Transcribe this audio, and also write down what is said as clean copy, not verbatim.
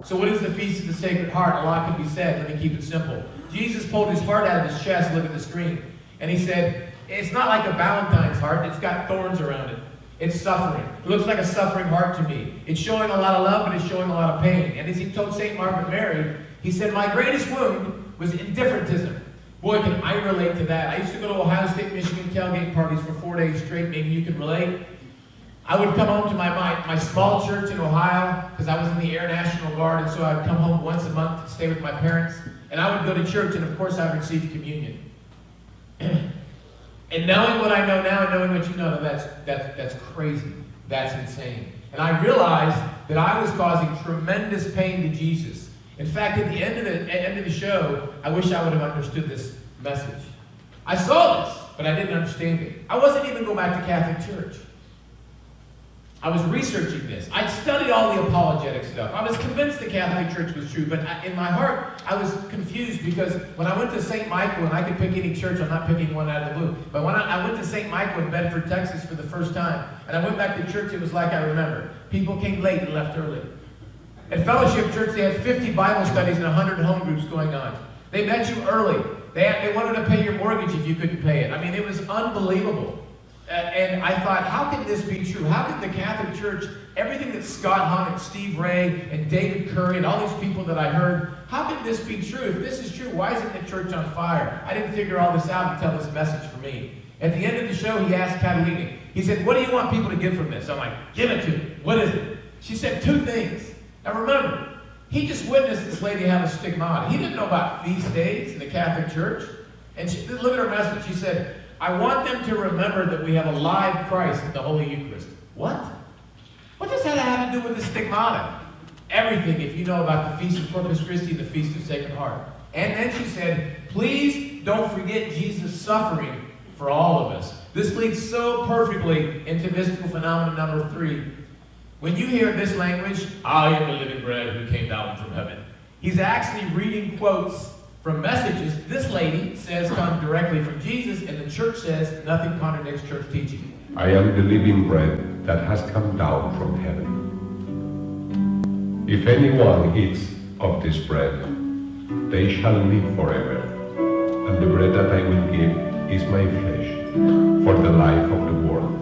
So what is the Feast of the Sacred Heart? A lot can be said. Let me keep it simple. Jesus pulled his heart out of his chest, look at the screen, and he said, it's not like a Valentine's heart. It's got thorns around it. It's suffering. It looks like a suffering heart to me. It's showing a lot of love, but it's showing a lot of pain. And as he told St. Margaret Mary, he said, my greatest wound was indifferentism. Boy, can I relate to that. I used to go to Ohio State, Michigan tailgate parties for 4 days straight. Maybe you can relate. I would come home to my small church in Ohio, because I was in the Air National Guard, and so I would come home once a month to stay with my parents. And I would go to church, and of course I would receive communion. And knowing what I know now and knowing what you know, that's crazy. That's insane. And I realized that I was causing tremendous pain to Jesus. In fact, at the end of the show, I wish I would have understood this message. I saw this, but I didn't understand it. I wasn't even going back to Catholic Church. I was researching this. I'd studied all the apologetic stuff. I was convinced the Catholic Church was true, but in my heart, I was confused because when I went to St. Michael, and I could pick any church, I'm not picking one out of the blue, but when I went to St. Michael in Bedford, Texas for the first time, and I went back to church, it was like I remember. People came late and left early. At Fellowship Church, they had 50 Bible studies and 100 home groups going on. They met you early. They wanted to pay your mortgage if you couldn't pay it. I mean, it was unbelievable. And I thought, how can this be true? How could the Catholic Church, everything that Scott Hahn and Steve Ray and David Curry and all these people that I heard, how could this be true? If this is true, why isn't the church on fire? I didn't figure all this out until this message for me. At the end of the show, he asked Catalina, he said, what do you want people to get from this? I'm like, give it to me. What is it? She said 2 things. Now remember, he just witnessed this lady have a stigmata. He didn't know about feast days in the Catholic Church. And look at her message. She said, I want them to remember that we have a live Christ in the Holy Eucharist. What? What does that have to do with the stigmata? Everything, if you know about the Feast of Corpus Christi and the Feast of Sacred Heart. And then she said, please don't forget Jesus' suffering for all of us. This leads so perfectly into mystical phenomenon number 3. When you hear this language, I am the living bread who came down from heaven, he's actually reading quotes from messages this lady says come directly from Jesus, and the church says nothing contradicts church teaching. I am the living bread that has come down from heaven. If anyone eats of this bread, they shall live forever. And the bread that I will give is my flesh, for the life of the world.